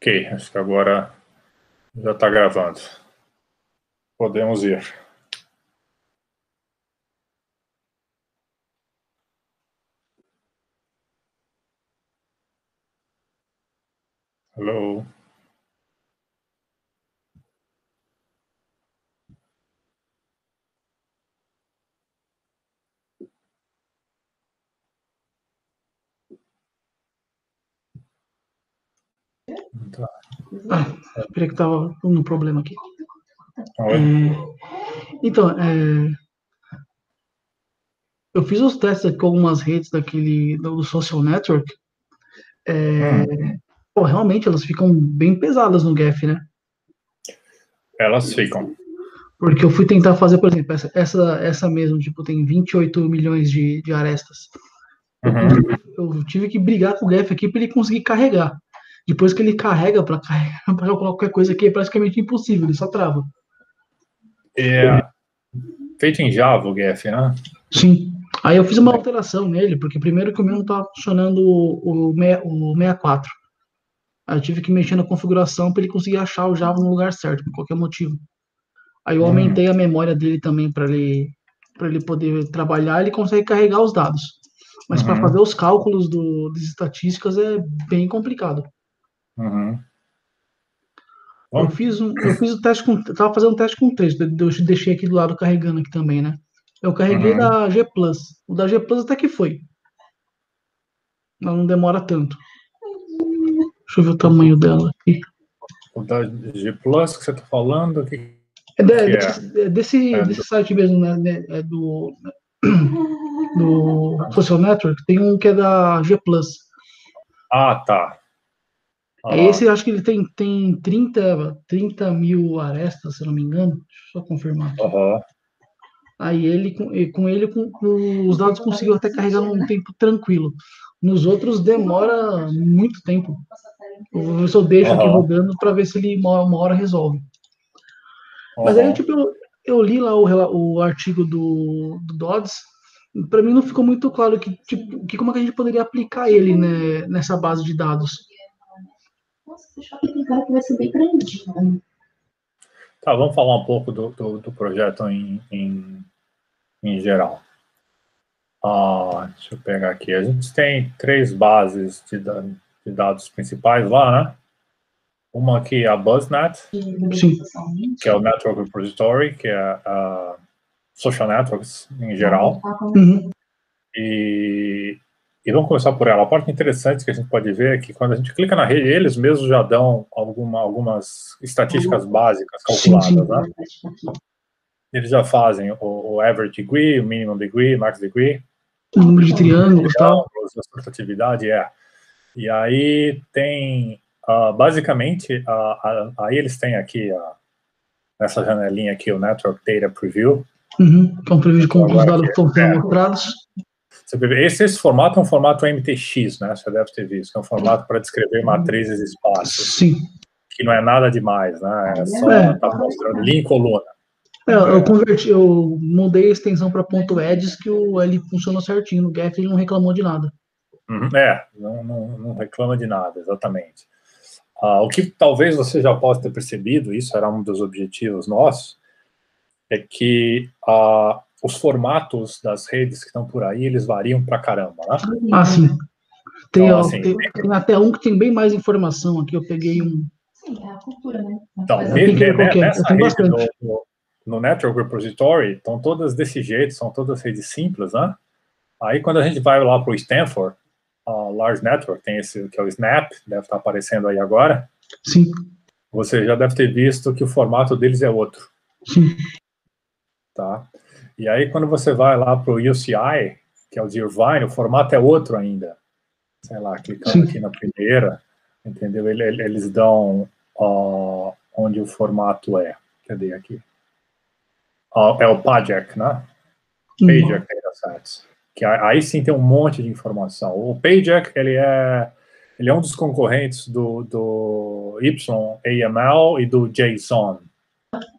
Ok, acho que agora já está gravando. Podemos ir. Hello. Tá. Peraí que tava um problema aqui. Oi? Então, eu fiz os testes aqui com algumas redes do Social Network. Pô, realmente elas ficam bem pesadas no GEF, né? Elas ficam. Porque eu fui tentar fazer, por exemplo, essa mesmo, tipo, tem 28 milhões de arestas. Eu tive que brigar com o GEF aqui para ele conseguir carregar. Depois que ele carrega para calcular qualquer coisa aqui, é praticamente impossível, ele só trava. É feito em Java o GEF, né? Sim. Aí eu fiz uma alteração nele, porque primeiro que o meu não estava funcionando o 64. Aí eu tive que mexer na configuração para ele conseguir achar o Java no lugar certo, por qualquer motivo. Aí eu aumentei a memória dele também para ele poder trabalhar, ele consegue carregar os dados. Mas para fazer os cálculos das estatísticas é bem complicado. Eu fiz o teste tava fazendo um teste com 3, eu deixei aqui do lado carregando aqui também, né? Eu carreguei da G+. O da G+ até que foi. Ela não demora tanto. Deixa eu ver o tamanho dela aqui. O da G Plus que você está falando, o que Desse site mesmo, né? É do Social Network, tem um que é da G+. Ah, tá. Esse eu acho que ele tem 30 mil arestas, se eu não me engano. Deixa eu só confirmar aqui. Aí com os dados conseguiu até carregar num tempo tranquilo. Nos outros demora muito tempo. Eu só deixo aqui rodando para ver se ele uma hora resolve. Mas aí, tipo, eu li lá o artigo do Dodds. Para mim não ficou muito claro como é que a gente poderia aplicar ele, né, nessa base de dados. Nossa, esse shopping cara que vai ser bem grandinho. Tá, vamos falar um pouco do projeto em geral. Deixa eu pegar aqui. A gente tem 3 bases de dados principais lá, né? Uma aqui é a BuzzNet, que é o Network Repository, que é a Social Networks em geral. E vamos começar por ela. A parte interessante que a gente pode ver é que quando a gente clica na rede, eles mesmos já dão algumas estatísticas básicas calculadas, né? Eles já fazem o average degree, o minimum degree, max degree. O número de triângulos e tal. A rotatividade, E aí tem, basicamente, aí eles têm aqui, nessa janelinha aqui, o Network Data Preview. Que é um preview de como os dados estão sendo mostrados. Esse formato é um formato MTX, né? Você deve ter visto, que é um formato para descrever matrizes e espaços. Sim. Que não é nada demais, né? É só tá mostrando linha e coluna. Eu mudei a extensão para .edges que ele funcionou certinho. No GEF ele não reclamou de nada. Não reclama de nada, exatamente. O que talvez você já possa ter percebido, isso era um dos objetivos nossos, é que os formatos das redes que estão por aí, eles variam pra caramba, né? Sim. Tem, então, assim, tem até um que tem bem mais informação aqui, eu peguei um. Sim, é a cultura, né? Então, nessa rede no Network Repository, estão todas desse jeito, são todas redes simples, né? Aí, quando a gente vai lá para o Stanford, Large Network, tem esse que é o Snap, deve estar aparecendo aí agora. Sim. Você já deve ter visto que o formato deles é outro. Sim. Tá? E aí, quando você vai lá para o UCI, que é o de Irvine, o formato é outro ainda. Sei lá, clicando aqui na primeira, entendeu? Eles dão onde o formato é. Cadê aqui? É o PAGEC, né? PAGEC Datasets. Que aí sim tem um monte de informação. O PAGEC, ele é um dos concorrentes do YAML e do JSON,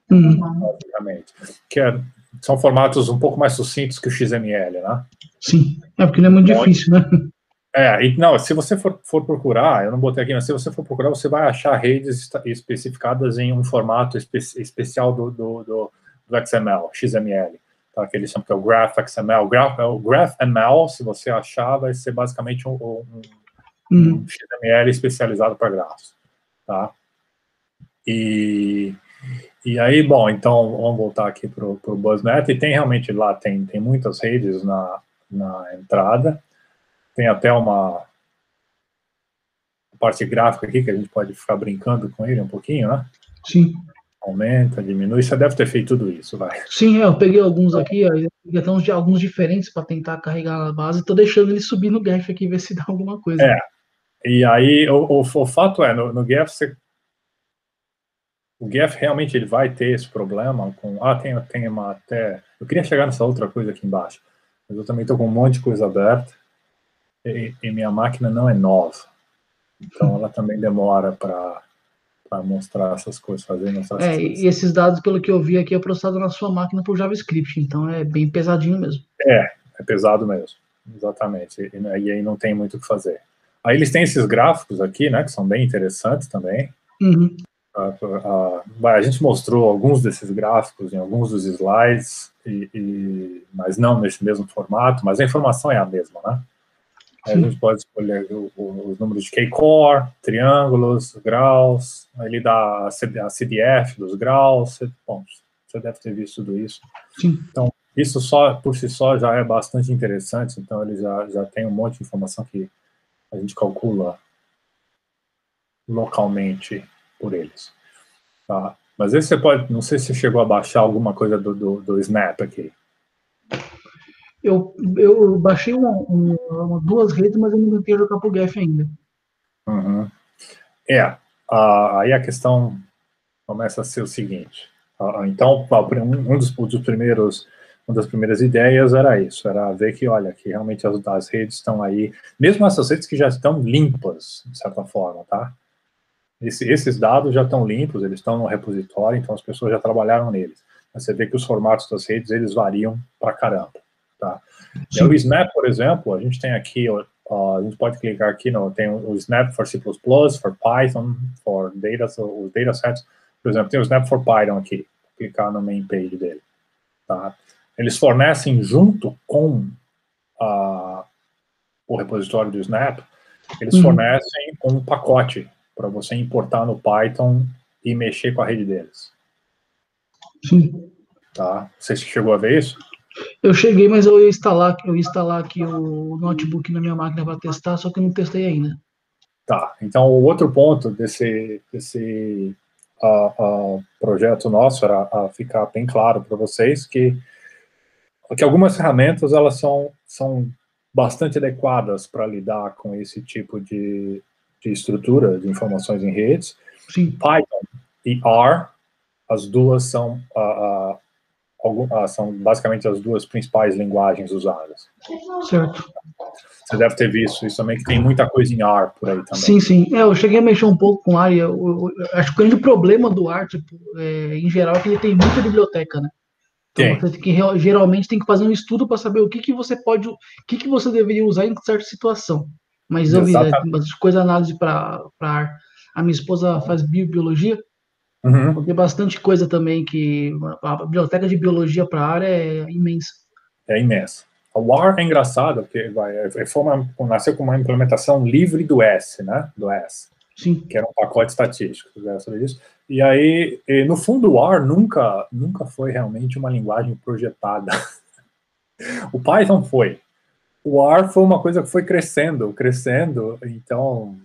basicamente. Que são formatos um pouco mais sucintos que o XML, né? Sim, porque não é muito difícil, né? Não, se você for procurar, eu não botei aqui, mas se você for procurar, você vai achar redes especificadas em um formato especial do XML, tá? Que eles chamam que é o GraphXML. O GraphML, se você achar, vai ser basicamente um XML especializado para grafos, tá? E aí, bom, então vamos voltar aqui para o BuzzNet, e tem realmente lá, tem muitas redes na entrada, tem até uma parte gráfica aqui, que a gente pode ficar brincando com ele um pouquinho, né? Sim. Aumenta, diminui, você deve ter feito tudo isso, vai. Sim, eu peguei alguns aqui, ó, eu peguei até alguns diferentes para tentar carregar na base, tô deixando ele subir no Graph aqui, ver se dá alguma coisa. E aí, o fato é, no Graph, o Graph realmente ele vai ter esse problema com... tem uma até... Eu queria chegar nessa outra coisa aqui embaixo, mas eu também estou com um monte de coisa aberta, e minha máquina não é nova, então ela também demora para mostrar essas coisas, E esses dados, pelo que eu vi aqui, é processado na sua máquina por JavaScript, então é bem pesadinho mesmo. É pesado mesmo, exatamente, e aí não tem muito o que fazer. Aí eles têm esses gráficos aqui, né, que são bem interessantes também. Uhum. A gente mostrou alguns desses gráficos em alguns dos slides, mas não nesse mesmo formato, mas a informação é a mesma, né? A gente pode escolher os números de K-core, triângulos, graus, ele dá a CDF dos graus, bom, você deve ter visto tudo isso. Sim. Então, isso só, por si só, já é bastante interessante, então ele já tem um monte de informação que a gente calcula localmente por eles. Tá? Mas esse você pode, não sei se você chegou a baixar alguma coisa do Snap aqui. Eu baixei duas redes, mas eu não tentei jogar pro Graph ainda. Uhum. Aí a questão começa a ser o seguinte. Então, uma das primeiras ideias era isso, era ver que, olha, que realmente as redes estão aí, mesmo essas redes que já estão limpas, de certa forma, tá? Esses dados já estão limpos, eles estão no repositório, então as pessoas já trabalharam neles. Mas você vê que os formatos das redes, eles variam pra caramba, tá? E o Snap, por exemplo, a gente tem aqui, a gente pode clicar aqui, tem o Snap for C++, for Python, for os datasets. Por exemplo, tem o Snap for Python aqui, vou clicar no main page dele, tá? Eles fornecem junto com o repositório do Snap, eles fornecem um pacote para você importar no Python e mexer com a rede deles. Sim. Tá? Você chegou a ver isso? Eu cheguei, mas eu ia instalar aqui o notebook na minha máquina para testar, só que eu não testei ainda. Tá, então o outro ponto desse projeto nosso era ficar bem claro para vocês que algumas ferramentas elas são bastante adequadas para lidar com esse tipo de estrutura de informações em redes. Sim. Python e R, as duas são basicamente as duas principais linguagens usadas. Certo. Você deve ter visto isso também, que tem muita coisa em R por aí também. Sim, sim. Eu cheguei a mexer um pouco com R. Eu acho que o grande problema do R, em geral, é que ele tem muita biblioteca, né? Então você tem que, geralmente tem que fazer um estudo para saber o que você pode, o que você deveria usar em certa situação. Mas eu vi coisa análise para R. A minha esposa faz biologia. Então tem bastante coisa também que a biblioteca de biologia para a área é imensa. É imensa. O R é engraçado, porque nasceu com uma implementação livre do S, né? Do S. Sim. Que era um pacote estatístico, sobre isso. E aí, no fundo, o R nunca foi realmente uma linguagem projetada. O Python foi. O R foi uma coisa que foi crescendo, então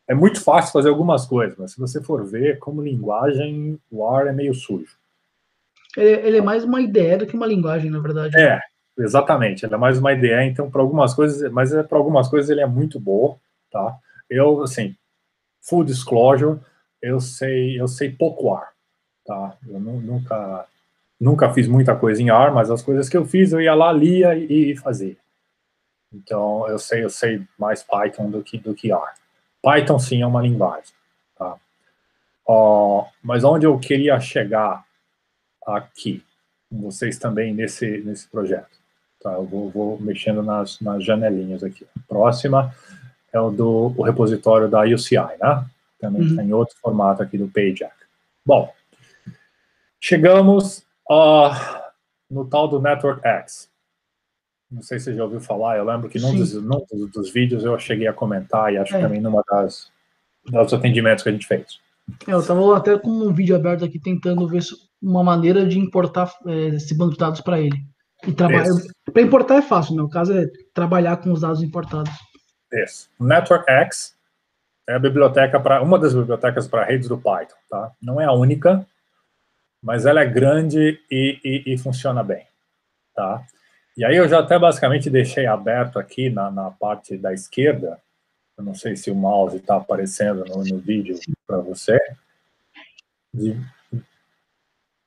é muito fácil fazer algumas coisas, mas se você for ver como linguagem, o R é meio sujo. Ele é mais uma ideia do que uma linguagem, na verdade. Exatamente. Ele é mais uma ideia, então, para algumas coisas, mas para algumas coisas ele é muito bom, tá? Eu, assim, full disclosure, eu sei pouco R, tá? Eu nunca fiz muita coisa em R, mas as coisas que eu fiz, eu ia lá, lia e fazia. Então, eu sei mais Python do que R. Python, sim, é uma linguagem, tá? Mas onde eu queria chegar aqui, com vocês também nesse projeto, tá? Eu vou mexendo nas janelinhas aqui. próxima é o repositório da UCI, né? Também está em outro formato aqui do PageJack. Bom, chegamos no tal do NetworkX. Não sei se você já ouviu falar, eu lembro que num dos vídeos eu cheguei a comentar, e acho que também numa dos atendimentos que a gente fez. Eu estava até com um vídeo aberto aqui tentando ver uma maneira de importar esse banco de dados para ele. E trabalhar. Para importar é fácil, né? O caso é trabalhar com os dados importados. Isso. O NetworkX é a biblioteca uma das bibliotecas para redes do Python, tá? Não é a única, mas ela é grande e funciona bem, tá? E aí eu já até basicamente deixei aberto aqui na parte da esquerda. Eu não sei se o mouse está aparecendo no vídeo para você.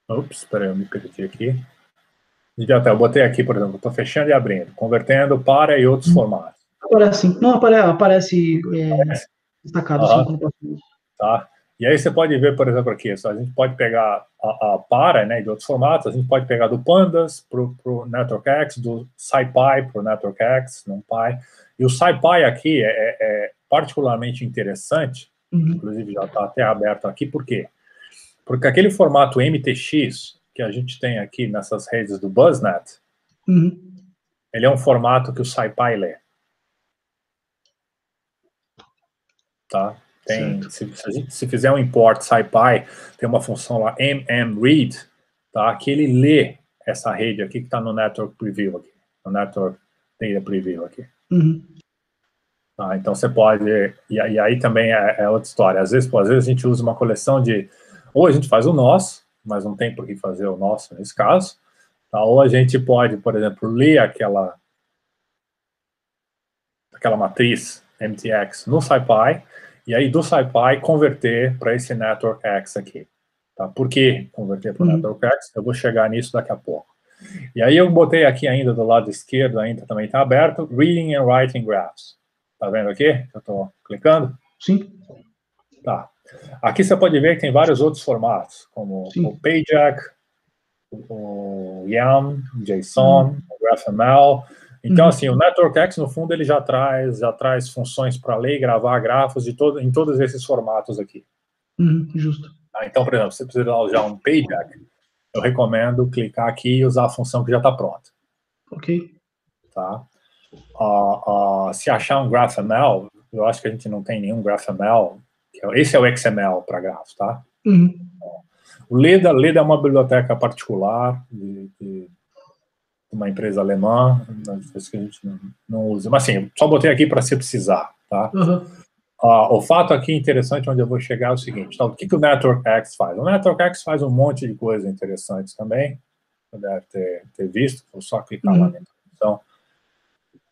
Ops, espera aí, eu me perdi aqui. Eu botei aqui, por exemplo, estou fechando e abrindo, convertendo para e outros formatos. Aparece sim. Não, aparece destacado sim. Tá? E aí você pode ver, por exemplo, aqui, a gente pode pegar a para, né, de outros formatos, a gente pode pegar do Pandas para o NetworkX, do SciPy para o NetworkX, NumPy. E o SciPy aqui é particularmente interessante, inclusive já está até aberto aqui, por quê? Porque aquele formato MTX que a gente tem aqui nessas redes do BuzzNet, ele é um formato que o SciPy lê. Tá? Se fizer um import SciPy, tem uma função lá, mmread, tá? Que ele lê essa rede aqui que está no Network Preview aqui, no Network Data Preview aqui. Tá? Então você pode, e aí também é outra história, às vezes a gente usa uma coleção ou a gente faz o nosso, mas não tem por que fazer o nosso nesse caso, tá? Ou a gente pode, por exemplo, ler aquela matriz MTX no SciPy, e aí do SciPy converter para esse NetworkX aqui. Tá? Por que converter para o NetworkX? Eu vou chegar nisso daqui a pouco. E aí eu botei aqui ainda do lado esquerdo, ainda também está aberto, Reading and Writing Graphs. Tá vendo aqui? Eu estou clicando? Sim. Tá. Aqui você pode ver que tem vários outros formatos, como o PageJack, o YAML, JSON, o GraphML. Então, assim, o NetworkX, no fundo, ele já traz funções para ler e gravar grafos em todos esses formatos aqui. Justo. Então, por exemplo, se você precisa usar um PageJack, eu recomendo clicar aqui e usar a função que já está pronta. Ok. Tá? Se achar um GraphML, eu acho que a gente não tem nenhum GraphML. Esse é o XML para grafos, tá? O Leda é uma biblioteca particular de uma empresa alemã, que a gente não usa. Mas, assim, só botei aqui para se precisar, tá? O fato aqui interessante, onde eu vou chegar, é o seguinte. Então, o que o NetworkX faz? O NetworkX faz um monte de coisas interessantes também. Você deve ter visto. Vou só clicar lá na introdução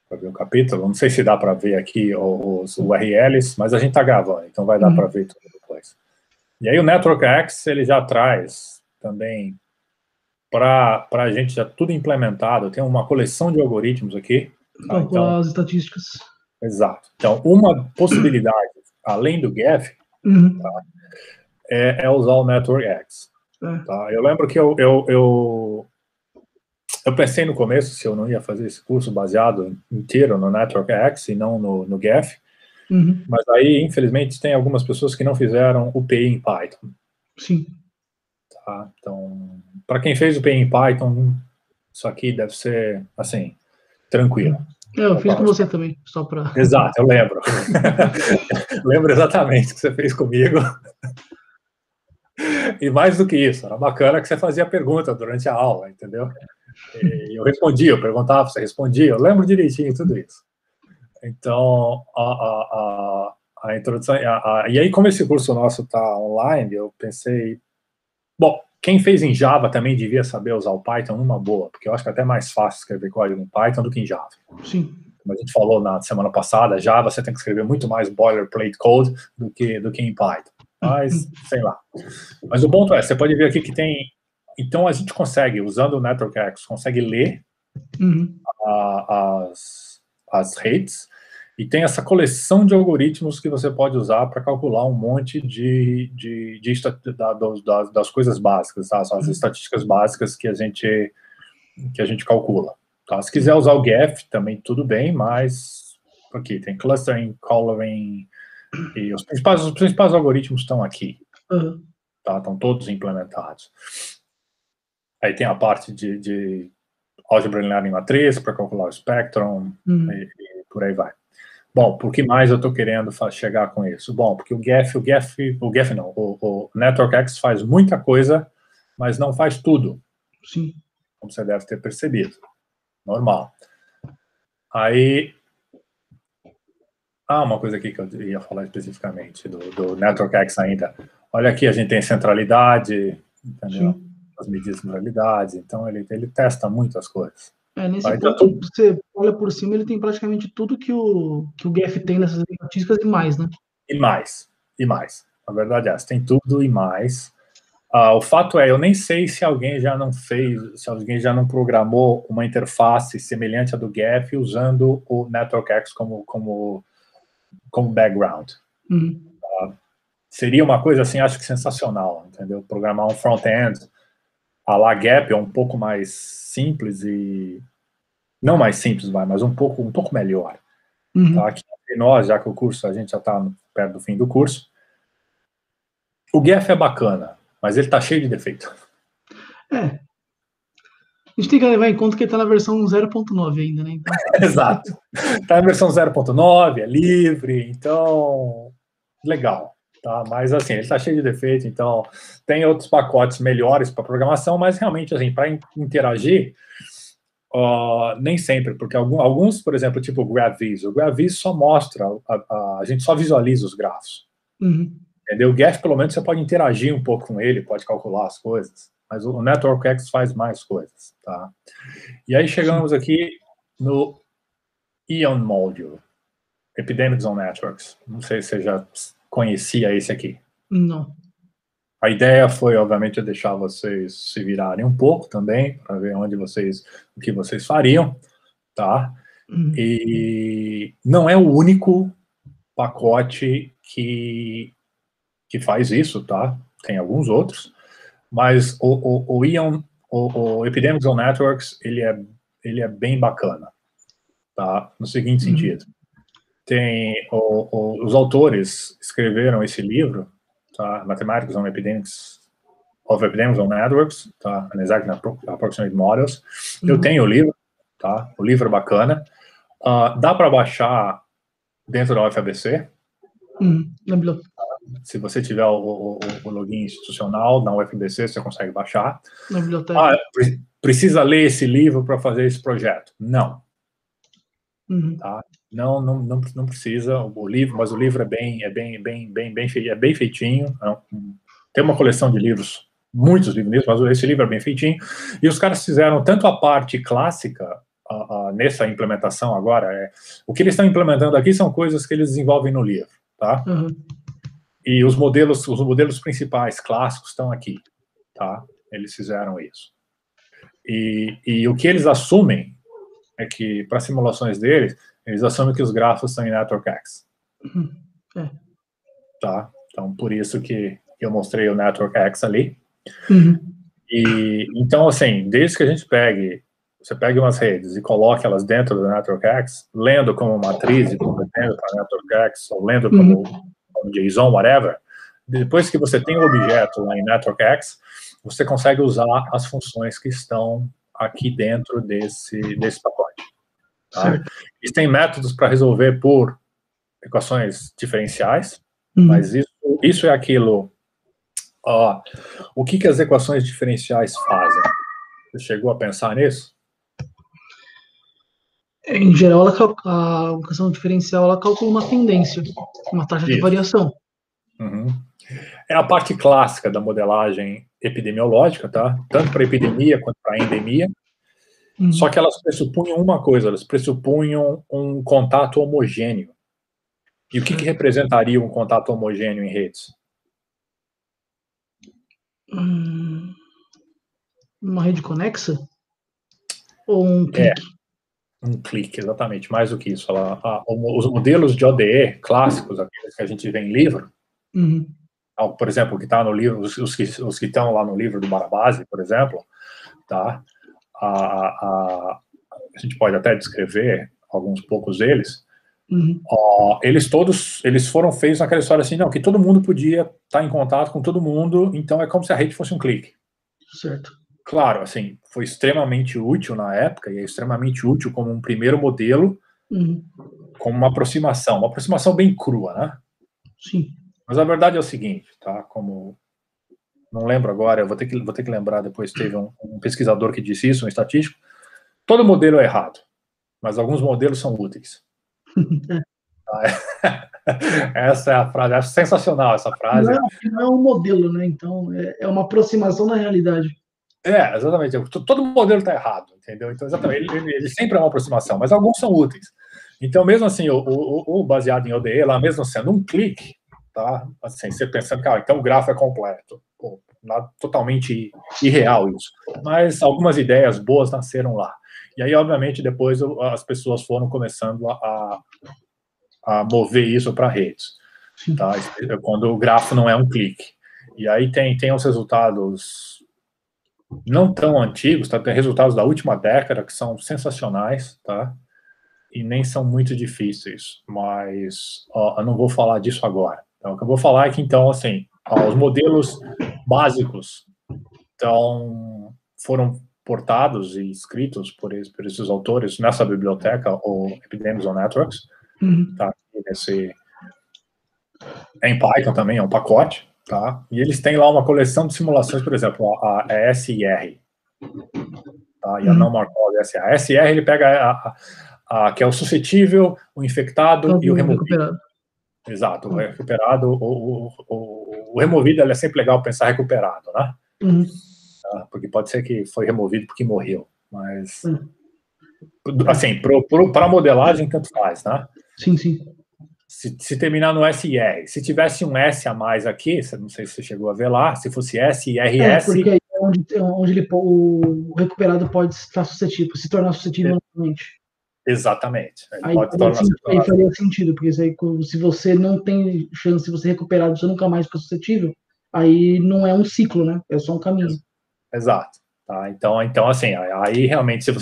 para ver o capítulo. Não sei se dá para ver aqui os URLs, mas a gente está gravando, então vai dar para ver tudo depois. E aí o NetworkX, ele já traz também para a gente já tudo implementado. Tem uma coleção de algoritmos aqui. Calcular as estatísticas. Exato. Então, uma possibilidade, além do Geph, tá, é usar o NetworkX. Tá? Eu lembro que eu pensei no começo se eu não ia fazer esse curso baseado inteiro no NetworkX e não no Geph, mas aí, infelizmente, tem algumas pessoas que não fizeram o PI em Python. Sim. Tá? Então, para quem fez o PI em Python, isso aqui deve ser, assim, tranquilo. Eu fiz com você também, só para... Exato, eu lembro. Lembro exatamente o que você fez comigo. E mais do que isso, era bacana que você fazia pergunta durante a aula, entendeu? E eu respondia, eu perguntava, você respondia, eu lembro direitinho tudo isso. Então, a introdução... e aí, como esse curso nosso está online, eu pensei... Bom, quem fez em Java também devia saber usar o Python numa boa, porque eu acho que é até mais fácil escrever código em Python do que em Java. Sim. Como a gente falou na semana passada, Java você tem que escrever muito mais boilerplate code do que em Python. Mas, sei lá. Mas o ponto é, você pode ver aqui que tem... Então, a gente consegue, usando o NetworkX, consegue ler as redes, e tem essa coleção de algoritmos que você pode usar para calcular um monte das coisas básicas, tá? As estatísticas básicas que a gente calcula. Tá? Se quiser usar o Geph, também tudo bem, mas aqui, tem clustering, coloring, e os principais algoritmos estão aqui. Tá? Estão todos implementados. Aí tem a parte de álgebra linear em matriz, para calcular o spectrum, e por aí vai. Bom, por que mais eu estou querendo chegar com isso? Bom, porque o NetworkX faz muita coisa, mas não faz tudo. Sim. Como você deve ter percebido. Normal. Aí, uma coisa aqui que eu ia falar especificamente do NetworkX ainda. Olha aqui, a gente tem centralidade, entendeu? Sim. As medidas de centralidade, então ele testa muitas coisas. Nesse ponto, você olha por cima, ele tem praticamente tudo que o GEF tem nessas estatísticas e mais, né? E mais. A verdade é essa, tem tudo e mais. O fato é, eu nem sei se alguém já não programou uma interface semelhante à do GEF usando o NetworkX como background. Seria uma coisa assim, acho que sensacional, entendeu? Programar um front-end a la GEP é um pouco mais simples e... Não mais simples, mas um pouco melhor. Tá? Aqui entre nós, já que o curso, a gente já está perto do fim do curso, o GEF é bacana, mas ele está cheio de defeito. A gente tem que levar em conta que ele está na versão 0.9 ainda, né? Então... Exato. Está na versão 0.9, é livre, então... Legal. Tá? Mas, assim, ele está cheio de defeito, então... Tem outros pacotes melhores para programação, mas, realmente, assim, para interagir... nem sempre, porque alguns, por exemplo, tipo o GraphViz. O GraphViz só mostra, a gente só visualiza os grafos. Entendeu? O GEF, pelo menos, você pode interagir um pouco com ele, pode calcular as coisas, mas o NetworkX faz mais coisas, tá? E aí chegamos aqui no Ion Module, Epidemics on Networks. Não sei se você já conhecia esse aqui. Não. A ideia foi, obviamente, deixar vocês se virarem um pouco também, para ver o que vocês fariam, tá? E não é o único pacote que faz isso, tá? Tem alguns outros, mas o Epidemics on Networks, ele é bem bacana, tá? No seguinte sentido. Tem os autores escreveram esse livro, tá? Mathematics on Epidemics on Networks, tá? An Exact Approximate Models. Eu tenho o livro, tá? O livro é bacana. Dá para baixar dentro da UFABC. Na biblioteca. Se você tiver o login institucional na UFABC, você consegue baixar. Na biblioteca. Precisa ler esse livro para fazer esse projeto? Não. Tá? Não precisa o livro, mas o livro é bem feitinho. Tem uma coleção de livros, muitos livros mesmo, mas esse livro é bem feitinho. E os caras fizeram tanto a parte clássica nessa implementação agora. O que eles estão implementando aqui são coisas que eles desenvolvem no livro, tá? E os modelos principais clássicos estão aqui, tá? Eles fizeram isso. E o que eles assumem é que, para simulações deles, eles assumem que os grafos são em NetworkX. Tá? Então, por isso que eu mostrei o NetworkX ali. E, então, assim, desde que a gente você pegue umas redes e coloque elas dentro do NetworkX, lendo como matriz e convertendo para NetworkX, ou lendo como JSON, whatever, depois que você tem o objeto lá em NetworkX, você consegue usar as funções que estão aqui dentro desse pacote. Tá? Eles têm métodos para resolver por equações diferenciais, mas isso é aquilo. O que as equações diferenciais fazem? Você chegou a pensar nisso? Em geral, a equação diferencial ela calcula uma tendência, uma taxa de variação. É a parte clássica da modelagem epidemiológica, tá? Tanto para epidemia quanto para endemia. Só que elas pressupunham uma coisa, elas pressupunham um contato homogêneo. E o que representaria um contato homogêneo em redes? Uma rede conexa? Ou um clique? Um clique, exatamente. Mais do que isso. Os modelos de ODE clássicos, aqueles que a gente vê em livro, por exemplo, que está no livro, os que estão lá no livro do Barabasi, por exemplo, tá? A gente pode até descrever alguns poucos deles, Eles foram feitos naquela história assim, não, que todo mundo podia estar em contato com todo mundo, então é como se a rede fosse um clique. Certo. Claro, assim, foi extremamente útil na época, e é extremamente útil como um primeiro modelo, como uma aproximação bem crua, né? Sim. Mas a verdade é o seguinte, tá? Como não lembro agora, eu vou ter que lembrar depois, teve um pesquisador que disse isso, um estatístico, todo modelo é errado, mas alguns modelos são úteis. Essa é a frase, acho sensacional essa frase. Não é um modelo, né? Então, é uma aproximação da realidade. Exatamente. Todo modelo está errado, entendeu? Então, exatamente, ele sempre é uma aproximação, mas alguns são úteis. Então, mesmo assim, o baseado em ODE, lá mesmo sendo um clique, tá? Assim, você pensando que, então o grafo é completo. Pô, totalmente irreal isso. Mas algumas ideias boas nasceram lá. E aí, obviamente, depois as pessoas foram começando a mover isso para redes, tá? Quando o grafo não é um clique. E aí tem os resultados não tão antigos, tá? Tem resultados da última década que são sensacionais, tá? E nem são muito difíceis, mas eu não vou falar disso agora. Então, o que eu vou falar é que, então, assim, os modelos básicos foram portados e escritos por esses autores nessa biblioteca, o Epidemics on Networks, tá? Em Python também, é um pacote, tá? E eles têm lá uma coleção de simulações, por exemplo, a SIR, tá? E a não Markov SR. A SR, ele pega que é o suscetível, o infectado e o removido. Recuperado. Exato, o recuperado, o removido, ele é sempre legal pensar recuperado, né? Tá? Porque pode ser que foi removido porque morreu, mas assim, para modelagem, tanto faz, né? Sim, sim. Se terminar no SR, se tivesse um S a mais aqui, não sei se você chegou a ver lá, se fosse SRS... porque aí é onde o recuperado pode estar suscetível, se tornar suscetível novamente. Exatamente. Aí faria sentido, porque se você não tem chance de você recuperar, você nunca mais fica suscetível, aí não é um ciclo, né? É só um caminho. Exato. Tá? Então, assim, aí realmente, se a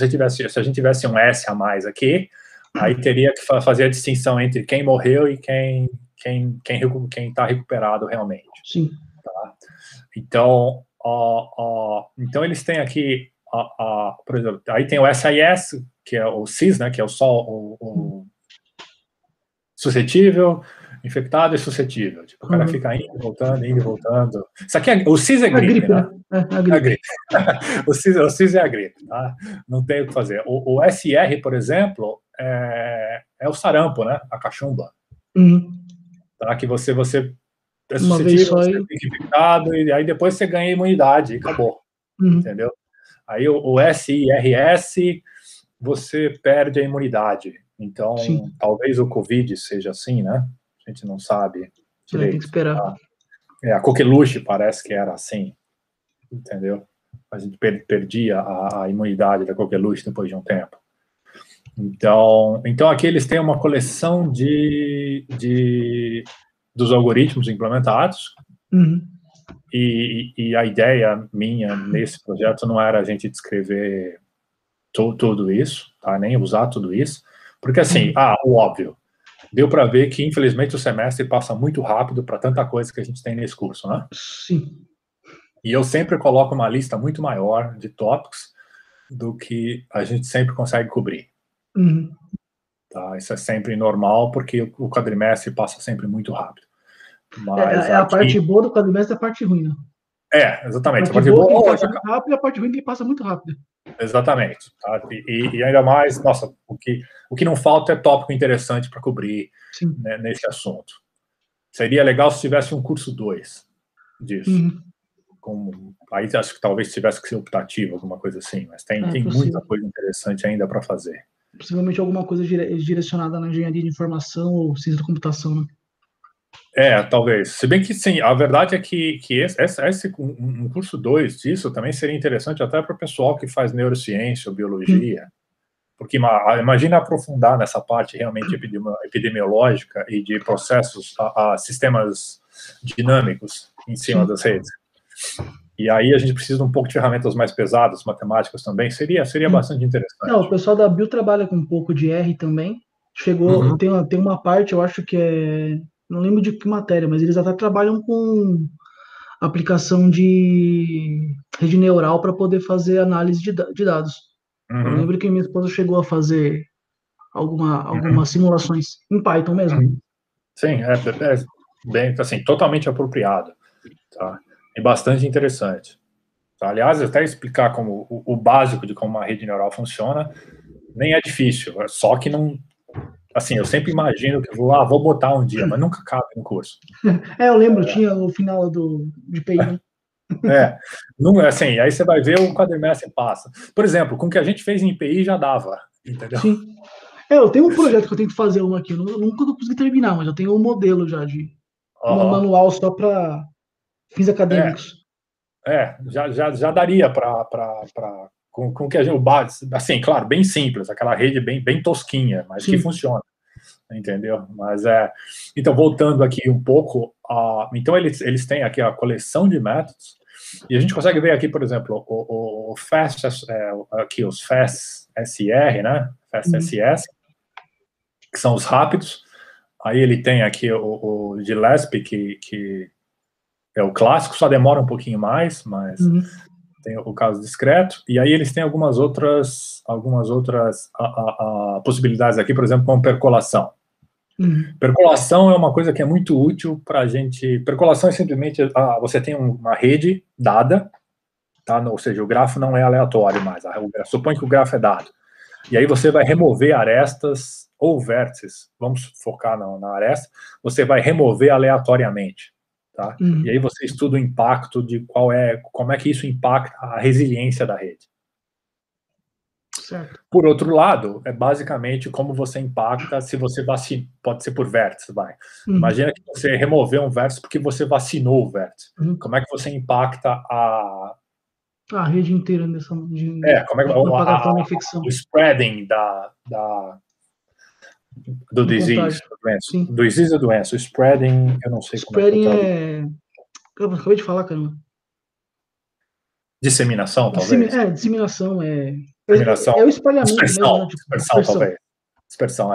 gente tivesse um S a mais aqui, aí teria que fazer a distinção entre quem morreu e quem está recuperado realmente. Sim. Tá? Então, então eles têm aqui, por exemplo, aí tem o SIS, que é o CIS, né, que é o suscetível, infectado e suscetível. Tipo, o cara fica indo e voltando, indo e voltando. Isso aqui o CIS é gripe, né? A gripe. O CIS é a gripe, tá? Não tem o que fazer. O SR, por exemplo, é o sarampo, né? A cachumba. Tá? Que você é suscetível, você fica infectado, e aí depois você ganha imunidade e acabou. Entendeu? Aí o SIRS, você perde a imunidade. Então, talvez o Covid seja assim, né? A gente não sabe direito. Tem que esperar. Tá? A coqueluche parece que era assim, entendeu? A gente perdia a imunidade da coqueluche depois de um tempo. Então aqui eles têm uma coleção dos algoritmos implementados, e a ideia minha nesse projeto não era a gente descrever tudo isso, tá? Nem usar tudo isso, porque assim, o óbvio, deu para ver que infelizmente o semestre passa muito rápido para tanta coisa que a gente tem nesse curso, né? Sim. E eu sempre coloco uma lista muito maior de tópicos do que a gente sempre consegue cobrir. Tá? Isso é sempre normal, porque o quadrimestre passa sempre muito rápido. Mas a parte boa do quadrimestre é a parte ruim, né? Exatamente. A parte boa que passa muito rápido e a parte ruim que passa muito rápido. Exatamente. Tá? E ainda mais, nossa, o que não falta é tópico interessante para cobrir, né, nesse assunto. Seria legal se tivesse um curso 2 disso. Aí acho que talvez tivesse que ser optativo, alguma coisa assim, mas tem muita coisa interessante ainda para fazer. Possivelmente alguma coisa direcionada na engenharia de informação ou ciência da computação, né? Talvez. Se bem que, sim, a verdade é que um curso 2 disso também seria interessante até para o pessoal que faz neurociência ou biologia, porque imagina aprofundar nessa parte realmente epidemiológica e de processos, sistemas dinâmicos em cima das redes. E aí a gente precisa de um pouco de ferramentas mais pesadas, matemáticas também, seria bastante interessante. O pessoal da Bio trabalha com um pouco de R também, chegou, tem uma parte, eu acho que não lembro de que matéria, mas eles até trabalham com aplicação de rede neural para poder fazer análise de dados. Eu lembro que minha esposa chegou a fazer algumas simulações em Python mesmo. Sim, é bem, assim, totalmente apropriado, tá? E bastante interessante. Tá? Aliás, até explicar como o básico de como uma rede neural funciona nem é difícil, só que não, assim, eu sempre imagino que vou botar um dia, mas nunca cabe no curso. Eu lembro, tinha o final de PI, né? Não, assim, aí você vai ver o quadrimestre passa. Por exemplo, com o que a gente fez em IPI já dava, entendeu? Sim. Eu tenho um projeto que eu tento fazer aqui, eu nunca consegui terminar, mas eu tenho um modelo já de manual só para fins acadêmicos. Já daria para com que a gente, o base, assim, claro, bem simples, aquela rede bem tosquinha, mas que funciona, entendeu? Mas então, voltando aqui um pouco, então eles têm aqui a coleção de métodos, e a gente consegue ver aqui, por exemplo, o FAST, aqui os FAST SR, né? FAST SS, que são os rápidos. Aí ele tem aqui o Gillespie, que é o clássico, só demora um pouquinho mais, mas tem o caso discreto. E aí eles têm algumas outras possibilidades aqui, por exemplo, como percolação. Percolação é uma coisa que é muito útil para a gente. Percolação é simplesmente você tem uma rede dada, tá? Ou seja, o grafo não é aleatório mais. Supõe que o grafo é dado. E aí você vai remover arestas ou vértices. Vamos focar na aresta. Você vai remover aleatoriamente, tá? E aí você estuda o impacto de como é que isso impacta a resiliência da rede. Certo. Por outro lado, é basicamente como você impacta se você vacina. Pode ser por vértice, vai. Imagina que você removeu um vértice porque você vacinou o vértice. Como é que você impacta a rede inteira nessa como é que infecção. O spreading do disease, do disease da doença. O spreading, eu não sei como é que eu traduzo. Eu acabei de falar, caramba. Disseminação, talvez? Disseminação. Disseminação. É o espalhamento dispersão, mesmo, né? dispersão, talvez. Dispersão,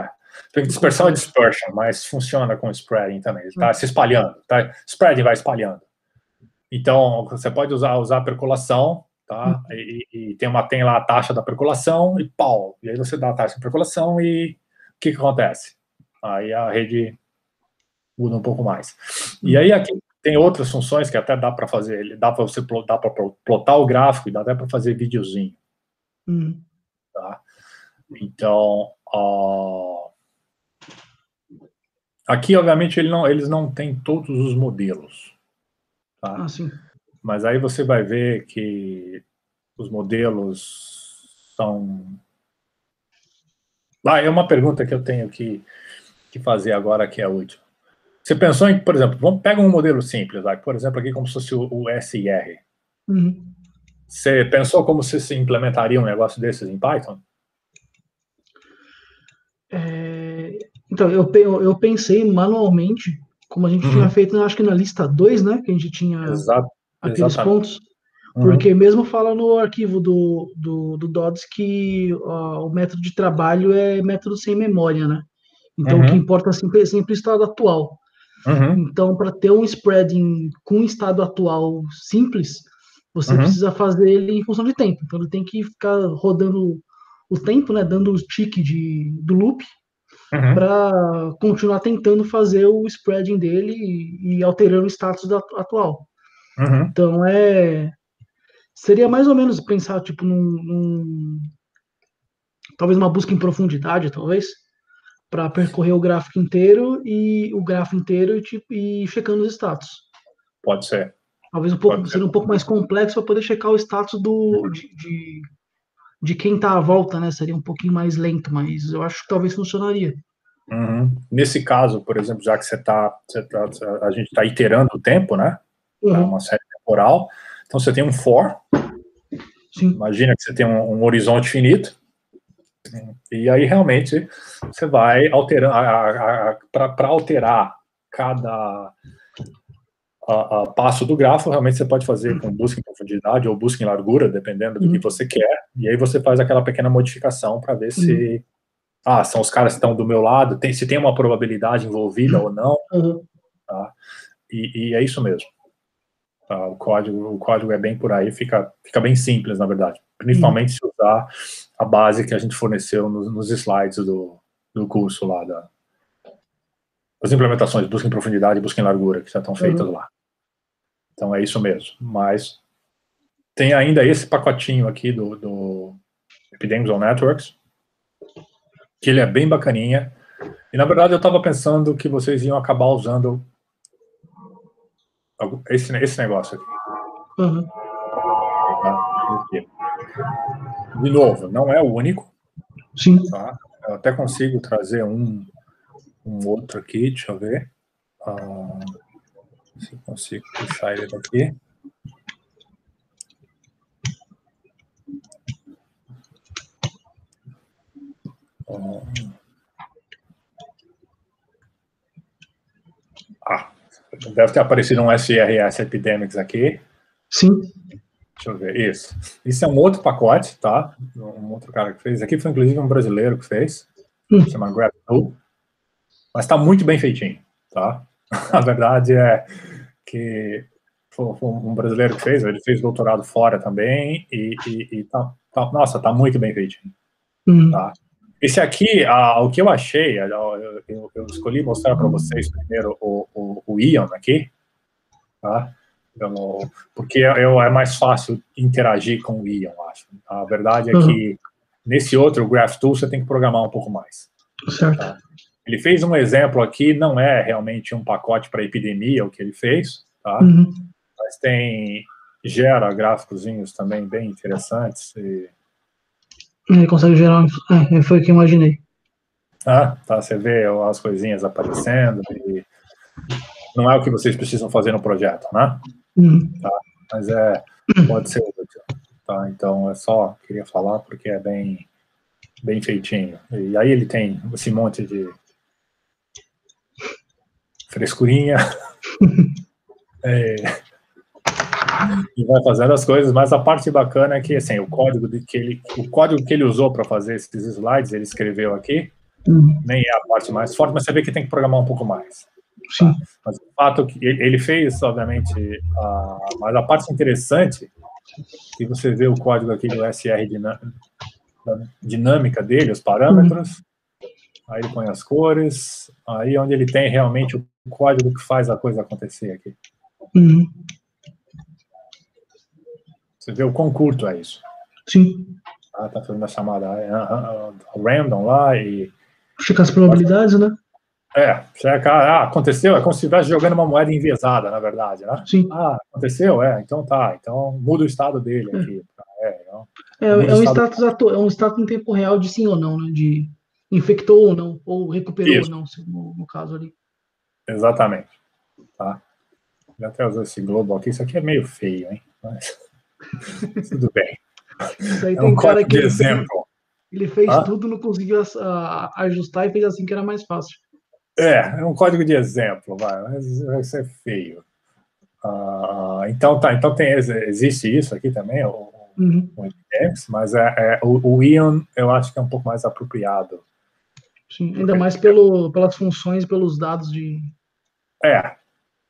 Dispersão é dispersion, mas funciona com spreading também. Ele está se espalhando, tá? Spreading vai espalhando. Então, você pode usar a percolação, tá? E tem lá a taxa da percolação e pau. E aí você dá a taxa de percolação e o que acontece? Aí a rede muda um pouco mais. E aí aqui tem outras funções que até dá para fazer, dá para plotar o gráfico e dá até para fazer videozinho. Tá? Então, aqui, obviamente, eles não têm todos os modelos. Tá? Sim. Mas aí você vai ver que os modelos são... é uma pergunta que eu tenho que fazer agora que é útil. Você pensou em, por exemplo, pega um modelo simples, por exemplo, aqui como se fosse o SR. Você pensou como se implementaria um negócio desses em Python? Então, eu pensei manualmente, como a gente tinha feito, acho que na lista 2, né? Que a gente tinha aqueles pontos. Porque mesmo fala no arquivo do Dodds que o método de trabalho é método sem memória, né? Então, o que importa é sempre o estado atual. Então, para ter um spreading com estado atual simples, você precisa fazer ele em função de tempo. Então, ele tem que ficar rodando o tempo, né? Dando o tick do loop, para continuar tentando fazer o spreading dele e alterando o status atual. Então, seria mais ou menos pensar tipo talvez uma busca em profundidade, talvez, para percorrer o gráfico inteiro e checando os status. Pode ser. Talvez seria um pouco mais complexo para poder checar o status de quem está à volta, né? Seria um pouquinho mais lento, mas eu acho que talvez funcionaria. Nesse caso, por exemplo, já que a gente está iterando o tempo, né? Uma série temporal. Então você tem um for. Sim. Imagina que você tem um horizonte finito. E aí realmente você vai alterando para alterar cada passo do grafo. Realmente você pode fazer com busca em profundidade ou busca em largura, dependendo do que você quer. E aí você faz aquela pequena modificação para ver se são os caras que estão do meu lado, se tem uma probabilidade envolvida ou não, tá? E é isso mesmo. Tá? O código é bem por aí, fica bem simples, na verdade. Principalmente se usar a base que a gente forneceu nos slides do curso lá, das implementações, busca em profundidade e busca em largura, que já estão feitas lá. Então é isso mesmo. Mas tem ainda esse pacotinho aqui do Epidemics on Networks, que ele é bem bacaninha. E, na verdade, eu estava pensando que vocês iam acabar usando esse negócio aqui. Tá? De novo, não é o único. Sim. Tá? Eu até consigo trazer um outro aqui, deixa eu ver. Se eu consigo puxar ele daqui. Deve ter aparecido um SRS Epidemics aqui. Sim. Deixa eu ver, isso. Isso é um outro pacote, tá? Um outro cara que fez. Aqui foi, inclusive, um brasileiro que fez. Se chama GraphTool. Mas está muito bem feitinho, tá? A verdade é que foi um brasileiro que fez, ele fez doutorado fora também, e nossa, tá muito bem feitinho, tá? Esse aqui, o que eu achei, eu escolhi mostrar para vocês primeiro o Ion aqui, tá? Porque é mais fácil interagir com o Ion, acho. A verdade é que nesse outro, o GraphTool, você tem que programar um pouco mais. Certo. Tá? Ele fez um exemplo aqui, não é realmente um pacote para epidemia o que ele fez, tá? Mas gera gráficozinhos também bem interessantes. Ele consegue gerar, foi o que eu imaginei. Tá, você vê as coisinhas aparecendo, e não é o que vocês precisam fazer no projeto, né? Tá? Mas pode ser útil, tá? Então queria falar porque é bem feitinho. E aí ele tem esse monte de frescurinha, e vai fazendo as coisas, mas a parte bacana é que, assim, o código que ele usou para fazer esses slides, ele escreveu aqui, nem é a parte mais forte, mas você vê que tem que programar um pouco mais. Tá? Mas o fato que ele fez, obviamente, mas a parte interessante, que você vê o código aqui do SR dinâmica dele, os parâmetros, aí ele põe as cores, aí onde ele tem realmente o código que faz a coisa acontecer aqui. Você vê o quão curto é isso. Sim. Tá fazendo a chamada random lá e... Checar as probabilidades, né? Checa, aconteceu, é como se estivesse jogando uma moeda enviesada, na verdade, né? Sim. Aconteceu? Então tá, então muda o estado dele aqui. É um status é um status em tempo real de sim ou não, né? De infectou ou não, ou recuperou ou não, no caso ali. Exatamente. Tá? Já até usou esse globo aqui, isso aqui é meio feio, hein? Mas tudo bem. Isso aí tem cara que ele fez Ah? tudo, não conseguiu ajustar e fez assim que era mais fácil. É um código de exemplo, mas vai ser feio. Então existe isso aqui também, o Epidemics, mas o Ion eu acho que é um pouco mais apropriado. Sim, ainda mais pelas funções, pelos dados de...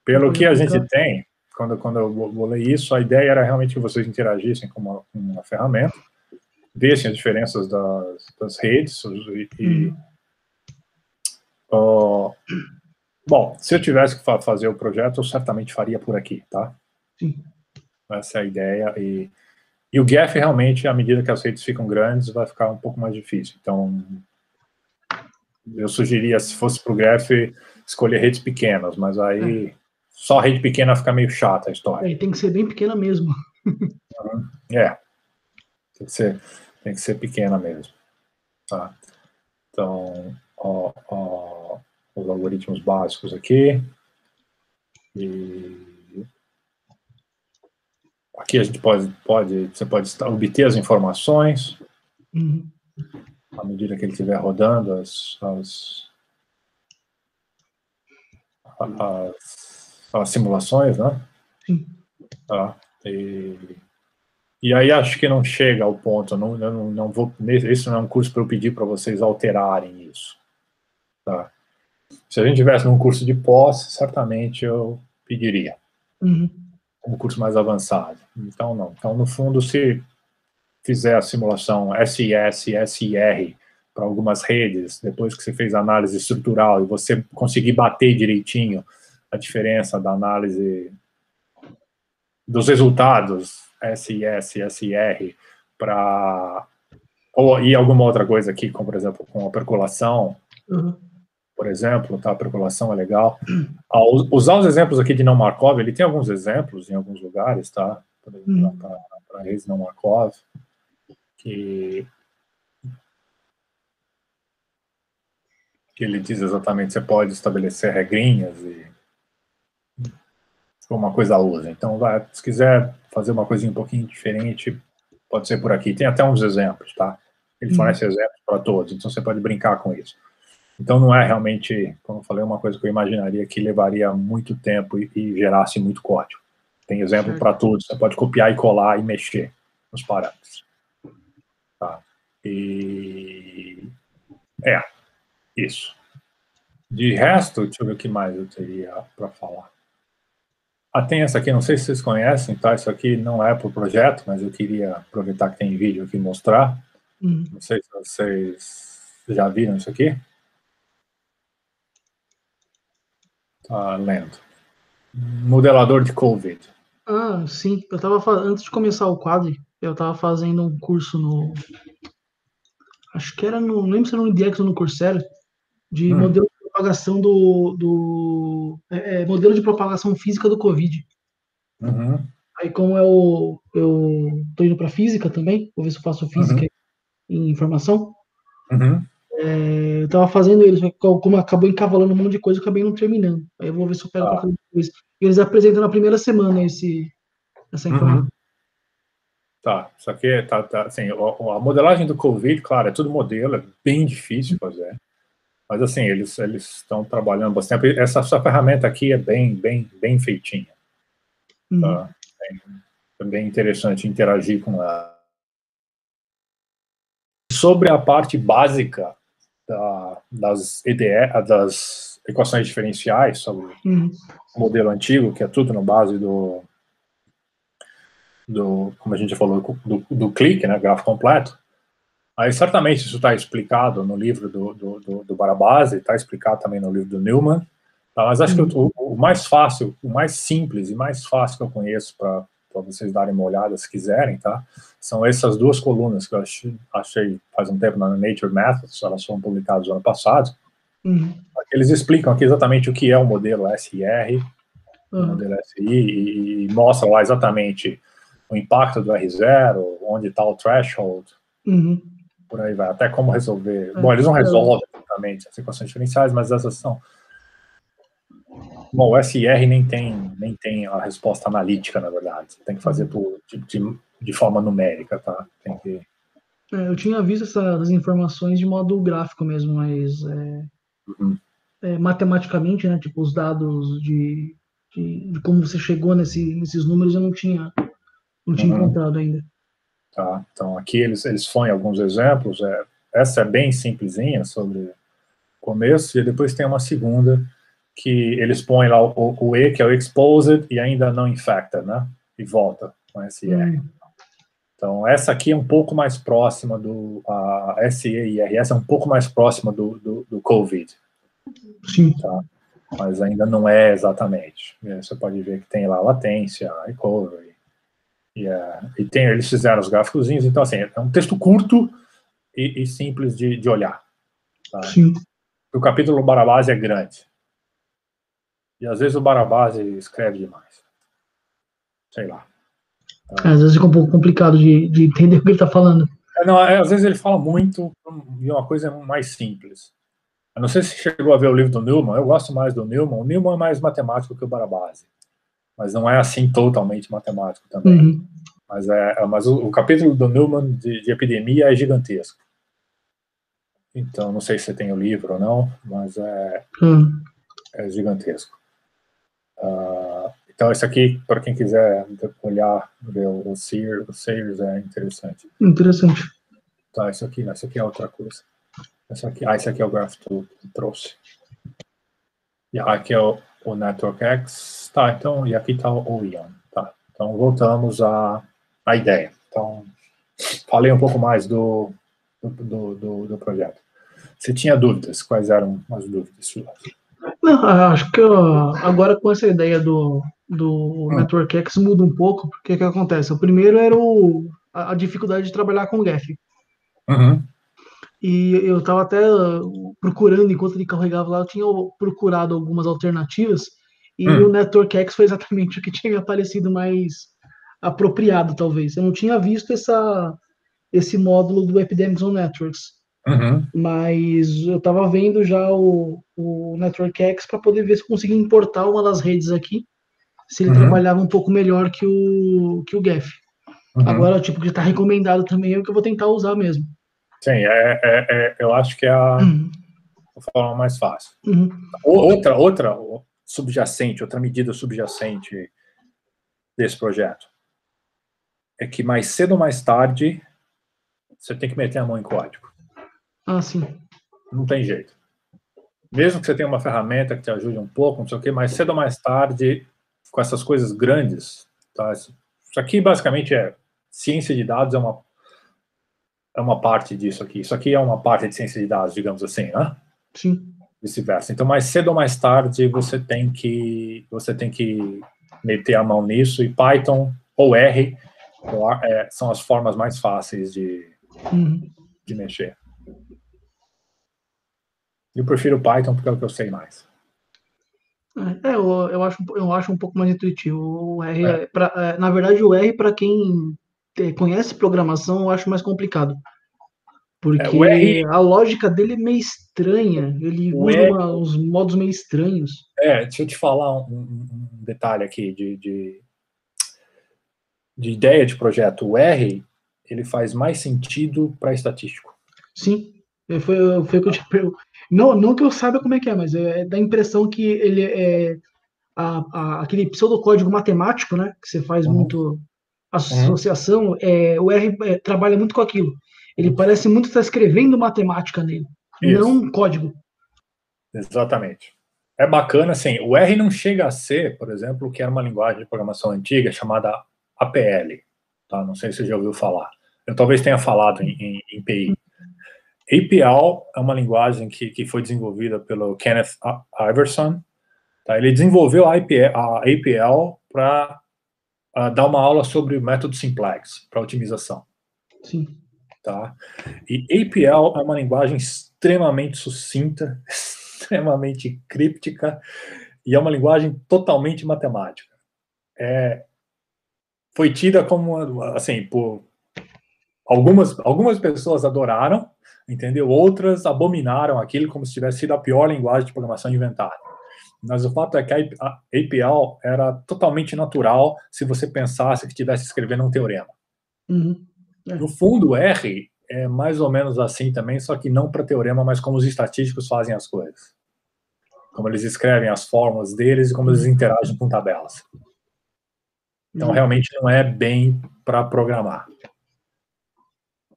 Pelo que a gente tem, quando eu bolei isso, a ideia era realmente que vocês interagissem com uma ferramenta, vissem as diferenças das redes bom, se eu tivesse que fazer o projeto, eu certamente faria por aqui, tá? Sim. Essa é a ideia. E o Geth, realmente, à medida que as redes ficam grandes, vai ficar um pouco mais difícil. Então, eu sugeriria, se fosse para o Geth, escolher redes pequenas, mas aí só rede pequena fica meio chata a história. Tem que ser bem pequena mesmo. Tem que ser pequena mesmo. Tá? Então, os algoritmos básicos aqui. E aqui a gente você pode obter as informações à medida que ele estiver rodando as simulações, né? Sim. Tá? E E aí acho que não chega ao ponto, não vou, esse não é um curso para eu pedir para vocês alterarem isso. Tá? Se a gente tivesse num curso de pós, certamente eu pediria. Um curso mais avançado. Então, não. Então, no fundo, se fizer a simulação SIS, SIR para algumas redes, depois que você fez a análise estrutural e você conseguir bater direitinho a diferença da análise dos resultados SIS, SIR para... E alguma outra coisa aqui, como, por exemplo, com a percolação, por exemplo, tá? A percolação é legal. Usar os exemplos aqui de não Markov, ele tem alguns exemplos em alguns lugares, tá? Para redes não Markov, que ele diz exatamente, você pode estabelecer regrinhas e uma coisa usa. Então, se quiser fazer uma coisinha um pouquinho diferente, pode ser por aqui. Tem até uns exemplos, tá? Ele fornece exemplos para todos, então você pode brincar com isso. Então, não é realmente, como eu falei, uma coisa que eu imaginaria que levaria muito tempo e gerasse muito código. Tem exemplo para tudo, você pode copiar e colar e mexer nos parâmetros. Tá? E... isso. De resto, deixa eu ver o que mais eu teria para falar. Tem essa aqui, não sei se vocês conhecem, tá? Isso aqui não é para o projeto, mas eu queria aproveitar que tem vídeo aqui e mostrar. Não sei se vocês já viram isso aqui. Tá lendo. Modelador de COVID. Sim. Eu tava antes de começar o quadro, eu tava fazendo um curso no... Acho que era no... Não lembro se era no IDEX ou no Coursera, de modelo de propagação modelo de propagação física do Covid. Aí, como eu tô indo para física também, vou ver se eu faço física em informação. Eu tava fazendo eles, como acabou encavalando um monte de coisa, eu acabei não terminando. Aí eu vou ver se eu pego para fazer depois. Eles apresentam na primeira semana essa informação. Tá, isso aqui assim, a modelagem do COVID, claro, é tudo modelo, é bem difícil fazer. Mas assim, eles estão trabalhando bastante. Essa ferramenta aqui é bem feitinha. Tá? É bem interessante interagir com ela. Sobre a parte básica das equações diferenciais, sobre o modelo antigo, que é tudo na base como a gente já falou, do clique, né, grafo completo. Aí certamente isso está explicado no livro do Barabasi, está explicado também no livro do Newman, tá? Mas acho que o mais fácil, o mais simples e mais fácil que eu conheço para vocês darem uma olhada se quiserem, tá? São essas duas colunas que eu achei faz um tempo na Nature Methods, elas foram publicadas no ano passado. Eles explicam aqui exatamente o que é o modelo SIR, o modelo SI, e mostram lá exatamente o impacto do R0, onde está o threshold, por aí vai, até como resolver. Bom, eles não resolvem exatamente as equações diferenciais, mas essas são... Bom, o SR nem tem a resposta analítica, na verdade. Você tem que fazer de forma numérica, tá? Tem que... Eu tinha visto essas informações de modo gráfico mesmo, mas matematicamente, né? Tipo, os dados de como você chegou nesses números eu não tinha encontrado ainda. Tá, então aqui eles põem alguns exemplos. Essa é bem simplesinha sobre o começo, e depois tem uma segunda que eles põem lá o E, que é o exposed, e ainda não infecta, né? E volta com SR. Então, essa aqui é um pouco mais próxima a SE-IRS é um pouco mais próxima do COVID. Sim. Tá? Mas ainda não é exatamente. Você pode ver que tem lá latência, recovery. Eles fizeram os gráficozinhos, então assim, é um texto curto e simples de olhar. Tá? Sim. O capítulo do Barabasi é grande. E às vezes o Barabasi escreve demais. Sei lá. Às vezes fica um pouco complicado de entender o que ele está falando. Às vezes ele fala muito e uma coisa mais simples. Eu não sei se chegou a ver o livro do Newman, eu gosto mais do Newman. O Newman é mais matemático que o Barabasi. Mas não é assim totalmente matemático também. Mas o capítulo do Newman de epidemia é gigantesco. Então, não sei se você tem o livro ou não, mas é gigantesco. Então, esse aqui, para quem quiser olhar, ver o Sears é interessante. Interessante. Tá, isso aqui é outra coisa. Esse aqui é o GraphTool que trouxe. E aqui é o NetworkX. Tá, então, e aqui está o Ion. Tá, então, voltamos à ideia. Então, falei um pouco mais do projeto. Você tinha dúvidas? Quais eram as dúvidas suas? Não, acho que agora com essa ideia do NetworkX muda um pouco, porque o que acontece? O primeiro era a dificuldade de trabalhar com Geth. Uhum. E eu estava até procurando, enquanto ele carregava lá, eu tinha procurado algumas alternativas, e o NetworkX foi exatamente o que tinha me aparecido mais apropriado, talvez. Eu não tinha visto esse módulo do Epidemics on Networks. Uhum. Mas eu estava vendo já o NetworkX para poder ver se conseguia importar uma das redes aqui, se ele trabalhava um pouco melhor que o Geth. Agora, tipo, que está recomendado também é o que eu vou tentar usar mesmo. Sim, eu acho que é a forma mais fácil. Outra subjacente, outra medida subjacente desse projeto é que mais cedo ou mais tarde você tem que meter a mão em código. Ah, sim. Não tem jeito. Mesmo que você tenha uma ferramenta que te ajude um pouco, não sei o quê, mais cedo ou mais tarde, com essas coisas grandes, tá? Isso aqui basicamente ciência de dados, é uma parte disso aqui. Isso aqui é uma parte de ciência de dados, digamos assim, né? Sim. Vice-versa. Então, mais cedo ou mais tarde, você tem que meter a mão nisso, e Python ou R são as formas mais fáceis de mexer. Eu prefiro Python porque é o que eu sei mais. Eu acho um pouco mais intuitivo. O R, na verdade, o R, para quem conhece programação, eu acho mais complicado. Porque a lógica dele é meio estranha. Ele usa uns modos meio estranhos. Deixa eu te falar um detalhe aqui de ideia de projeto. O R, ele faz mais sentido para estatístico. Sim, foi o que eu te pergunto. Não que eu saiba como é que é, mas dá a impressão que ele é aquele pseudocódigo matemático, né? Que você faz muito associação. O R trabalha muito com aquilo. Ele parece muito estar escrevendo matemática nele, não código. Exatamente. É bacana, assim, o R não chega a ser, por exemplo, o que era uma linguagem de programação antiga chamada APL, tá? Não sei se você já ouviu falar. Eu talvez tenha falado em PI. APL é uma linguagem que foi desenvolvida pelo Kenneth Iverson. Tá? Ele desenvolveu a APL para dar uma aula sobre o método simplex, para otimização. Sim. Tá? E APL é uma linguagem extremamente sucinta, extremamente críptica, e é uma linguagem totalmente matemática. Foi tida como, assim, por algumas pessoas adoraram, entendeu? Outras abominaram aquilo como se tivesse sido a pior linguagem de programação inventada. Mas o fato é que a APL era totalmente natural se você pensasse que estivesse escrevendo um teorema. No fundo, o R é mais ou menos assim também, só que não para teorema, mas como os estatísticos fazem as coisas. Como eles escrevem as fórmulas deles e como eles interagem com tabelas. Então, realmente não é bem para programar.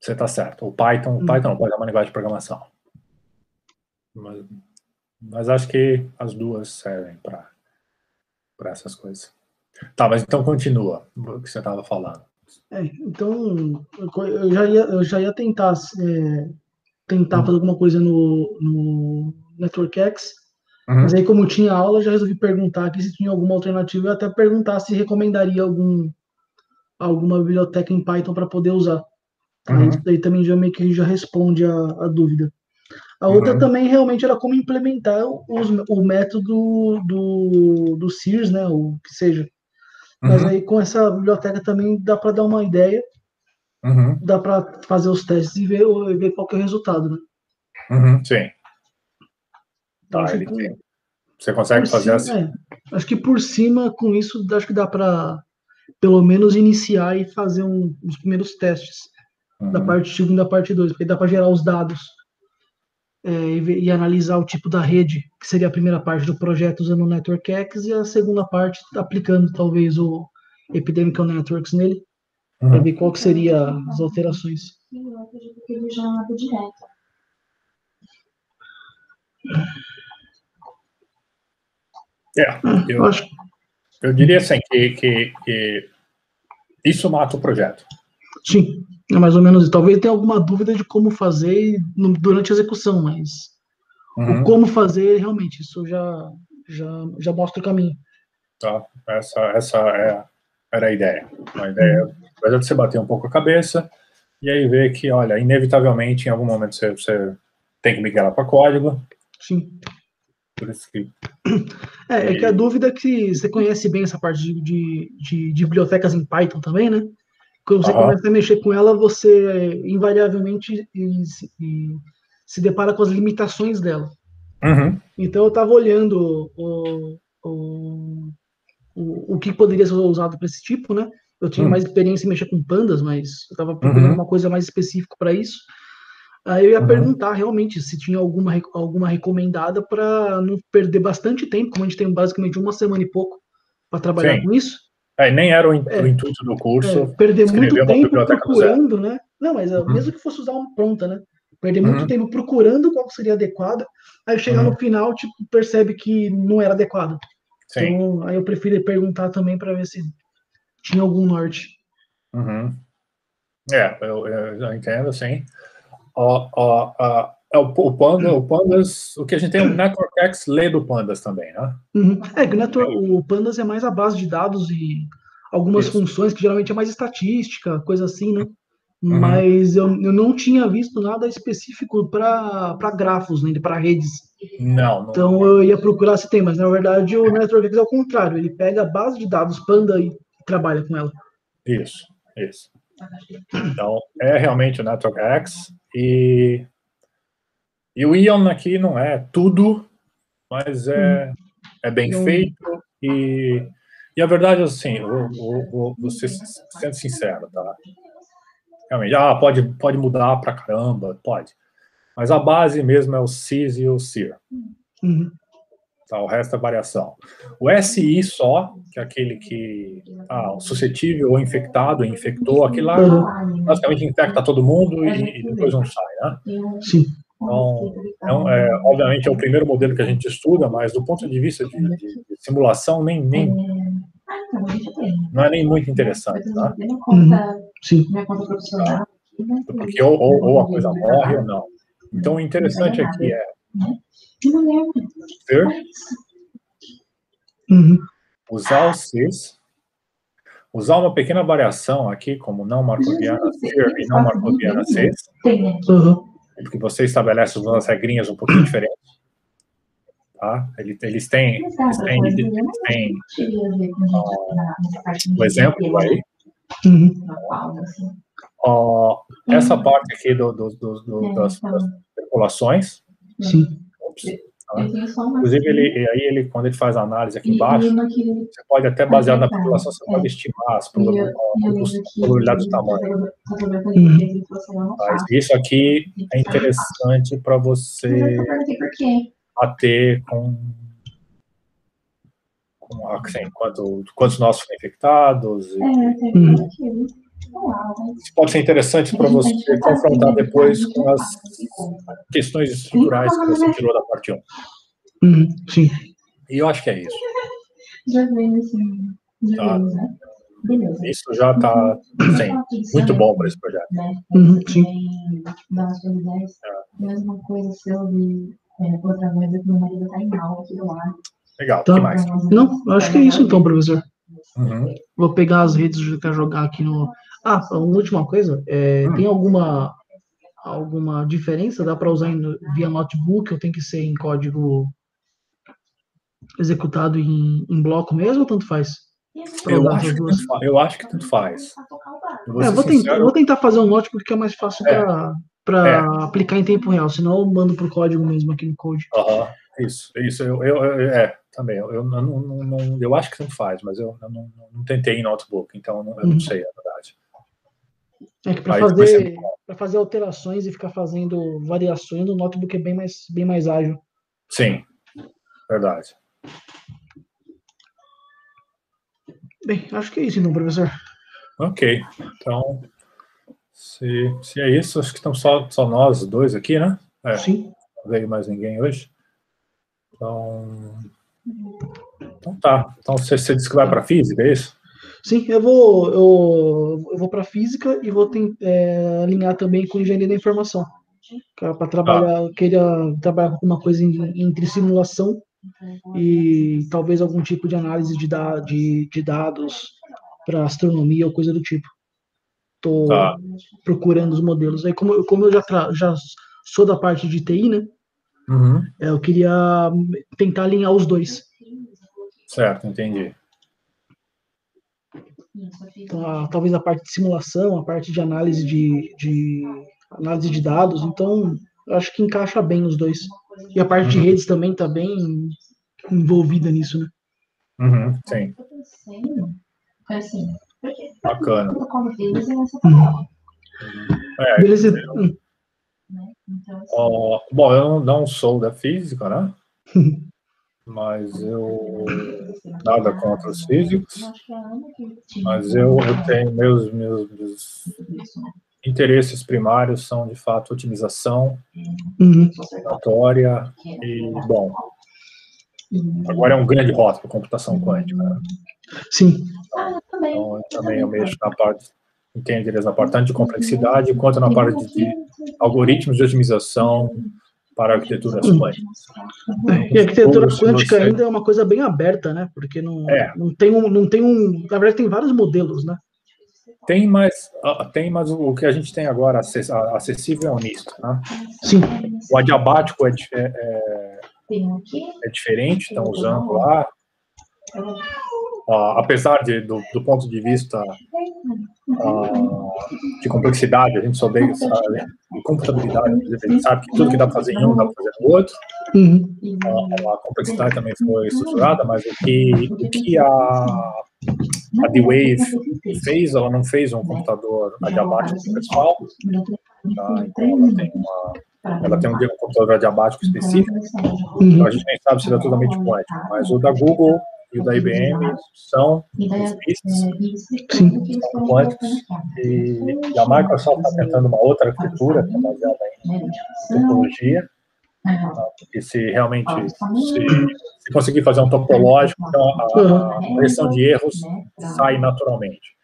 Você está certo. O Python não pode ser uma linguagem de programação. Mas acho que as duas servem para essas coisas. Tá, mas então continua o que você estava falando. Então, eu já ia tentar fazer alguma coisa no NetworkX, mas aí como tinha aula, eu já resolvi perguntar aqui se tinha alguma alternativa e até perguntar se recomendaria alguma biblioteca em Python para poder usar. Isso daí também já meio que já responde a dúvida. A outra também realmente era como implementar o método do Sears, né, o que seja. Mas aí com essa biblioteca também dá para dar uma ideia, dá para fazer os testes e ver qual que é o resultado, né? Sim. Então, Tá, você consegue fazer assim? Acho que por cima, com isso, acho que dá para pelo menos iniciar e fazer os primeiros testes da parte 1 e da parte 2, porque dá para gerar os dados e analisar o tipo da rede, que seria a primeira parte do projeto usando o NetworkX, e a segunda parte aplicando talvez o Epidemic Networks nele, para ver qual que seria as alterações. Eu acredito que ele já abre direto. Eu diria assim, que isso mata o projeto. Sim, é mais ou menos. Talvez tenha alguma dúvida de como fazer durante a execução, mas o como fazer, realmente, isso já mostra o caminho. Tá, essa era a ideia. A ideia é você bater um pouco a cabeça e aí ver que, olha, inevitavelmente, em algum momento você tem que migrar para código. Sim. Por isso que... É que a dúvida é que você conhece bem essa parte de bibliotecas em Python também, né? Quando você começa a mexer com ela, você invariavelmente se depara com as limitações dela. Então eu estava olhando o que poderia ser usado para esse tipo, né? Eu tinha mais experiência em mexer com pandas, mas eu estava procurando uma coisa mais específica para isso. Aí eu ia perguntar realmente se tinha alguma recomendada para não perder bastante tempo, como a gente tem basicamente uma semana e pouco para trabalhar com isso. Nem era o intuito do curso. Perder muito tempo procurando, né? Não, mas mesmo que fosse usar uma pronta, né? Perder muito tempo procurando qual seria adequado, aí chegar no final, tipo, percebe que não era adequado. Sim. Então, aí eu prefiro perguntar também para ver se tinha algum norte. Eu entendo, sim. O Pandas, o que a gente tem, o NetworkX lê do Pandas também, né? Que o Pandas é mais a base de dados e algumas funções que geralmente é mais estatística, coisa assim, né? Mas eu não tinha visto nada específico para grafos, né? Para redes. Não. Então eu ia procurar se tem, mas na verdade o NetworkX é o contrário, ele pega a base de dados Panda e trabalha com ela. Isso. Então, é realmente o NetworkX e o Ion aqui não é tudo, mas é bem feito e a verdade, assim, vou ser sendo sincero, tá? Realmente, pode mudar pra caramba, pode. Mas a base mesmo é o SYS e o SIR. Tá, o resto é variação. O SI só, que é aquele que suscetível ou infectado, infectou, aquele lá basicamente infecta todo mundo e depois não sai, né? Sim. Então, obviamente é o primeiro modelo que a gente estuda, mas do ponto de vista de simulação, não é nem muito interessante, tá? Sim. Porque ou a coisa morre ou não. Então, o interessante aqui é usar o SYS, usar uma pequena variação aqui, como não marcoviana SIR e não marcoviana SYS, porque você estabelece umas regrinhas um pouquinho diferentes. Tá? Eles têm o exemplo aí. Essa parte aqui das populações. Sim. Inclusive, ele, quando ele faz a análise aqui embaixo, você pode até, baseado na população, você pode estimar as probabilidades do tamanho. Mas isso aqui é interessante para você bater com assim, quantos nossos foram infectados. Isso pode ser interessante para você confrontar depois com as questões estruturais que você tirou da parte 1. Sim. E eu acho que é isso. Tá? Isso já está muito bom para esse projeto. Sim. Legal, o que mais? Não, acho que é isso então, professor. Vou pegar as redes para jogar aqui no... uma última coisa. Tem alguma diferença? Dá para usar via notebook ou tem que ser em código executado em bloco mesmo ou tanto faz? Eu acho que tanto faz. Vou tentar fazer um notebook que é mais fácil para aplicar em tempo real, senão eu mando pro código mesmo aqui no code. Isso. Também. Eu acho que tanto faz, mas eu não tentei em notebook, então eu não sei, é verdade. É que para fazer alterações e ficar fazendo variações, o notebook é bem mais ágil. Sim, verdade. Bem, acho que é isso então, professor. Ok, então, se é isso, acho que estamos só nós dois aqui, né? Sim. Não veio mais ninguém hoje. Então tá. Então você disse que vai para física, é isso? Sim, eu vou para física e vou alinhar também com engenharia da informação. Para trabalhar, eu queria trabalhar com alguma coisa entre simulação e talvez algum tipo de análise de dados para astronomia ou coisa do tipo. Estou procurando os modelos. Aí, como eu já sou da parte de TI, né? Uhum. Eu queria tentar alinhar os dois. Certo, entendi. Então, talvez a parte de simulação, a parte de análise de análise de dados. Então, eu acho que encaixa bem os dois. E a parte de redes também está bem envolvida nisso, né? Uhum, sim. Bacana. Beleza. Bom, eu não sou da física, né? Mas nada contra os físicos, mas eu tenho meus interesses primários são, de fato, otimização, combinatória e, bom, agora é um grande rótulo, computação quântica. Né? Sim. Então, também eu mexo na parte, tenho interesse na parte tanto de complexidade, quanto na parte de algoritmos de otimização para arquiteturas quânticas. E a arquitetura quântica ainda é uma coisa bem aberta, né? Porque não tem na verdade tem vários modelos, né? Tem, mas o que a gente tem agora acessível é o NIST, né? Sim. O adiabático é diferente, estão usando lá. Apesar do ponto de vista de complexidade, a gente só sabe, de computabilidade, a gente sabe que tudo que dá para fazer em um, dá para fazer no outro. A complexidade também foi estruturada, mas o que a D-Wave fez, ela não fez um computador adiabático pessoal, tá? Então ela tem um computador adiabático específico, então a gente nem sabe se ele é totalmente quântico, mas o da Google e o da IBM são são quânticos, e a Microsoft está tentando uma outra arquitetura, que é baseada em topologia, porque se realmente se conseguir fazer um topológico, então a correção de erros sai naturalmente.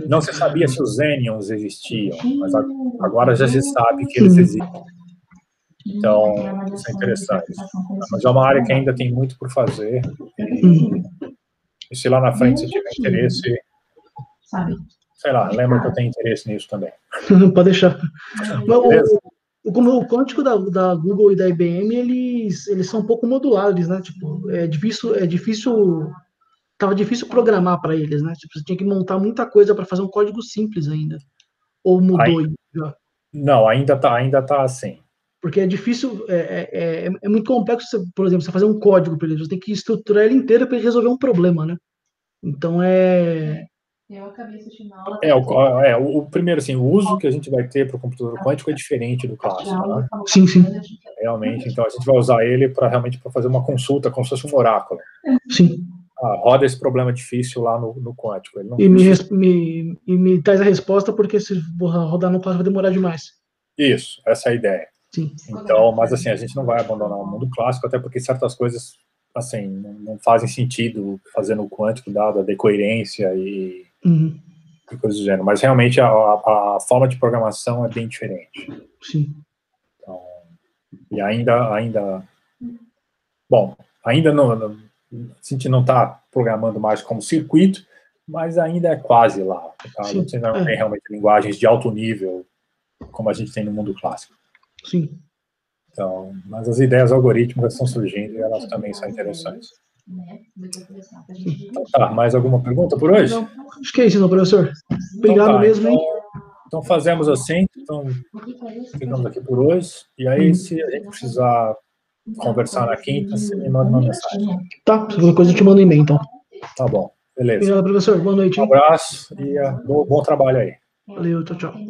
Não se sabia se os Xenions existiam, mas agora já se sabe que eles existem. Então, isso é interessante. Mas é uma área que ainda tem muito por fazer. E se lá na frente você tiver interesse, sei lá, lembra que eu tenho interesse nisso também. Pode deixar. O quântico da Google e da IBM, eles são um pouco modulares, né? Tipo, tava difícil programar para eles, né? Tipo, você tinha que montar muita coisa para fazer um código simples ainda. Ou mudou já? Não, ainda tá assim. Porque é difícil, é muito complexo, por exemplo, você fazer um código para ele, você tem que estruturar ele inteiro para ele resolver um problema, né? Então Eu acabei assistindo a aula. O primeiro, assim, o uso que a gente vai ter para o computador quântico é diferente do clássico, né? Sim. Realmente, então a gente vai usar ele realmente para fazer uma consulta, como se fosse um oráculo. Sim. Roda esse problema difícil lá no quântico. Ele não me traz a resposta, porque se rodar no clássico vai demorar demais. Isso, essa é a ideia. Sim. Então, mas assim, a gente não vai abandonar o mundo clássico, até porque certas coisas, assim, não fazem sentido fazer no quântico, dada a decoerência e coisas do gênero. Mas realmente a forma de programação é bem diferente. Sim. Então, e ainda não, a gente não está programando mais como circuito, mas ainda é quase lá. Tá? A gente ainda não tem realmente linguagens de alto nível como a gente tem no mundo clássico. Sim. Então, mas as ideias algorítmicas estão surgindo e elas também são interessantes. Então, tá, mais alguma pergunta por hoje? Não, acho que é isso, não, professor. Obrigado então, mesmo, hein? Então fazemos assim, então ficamos aqui por hoje, e aí se a gente precisar conversar na quinta, você me manda uma mensagem. Tá, se qualquer coisa eu te mando um e-mail, então. Tá bom, beleza. Obrigado, professor. Boa noite, hein? Um abraço e bom trabalho aí. Valeu, tchau, tchau.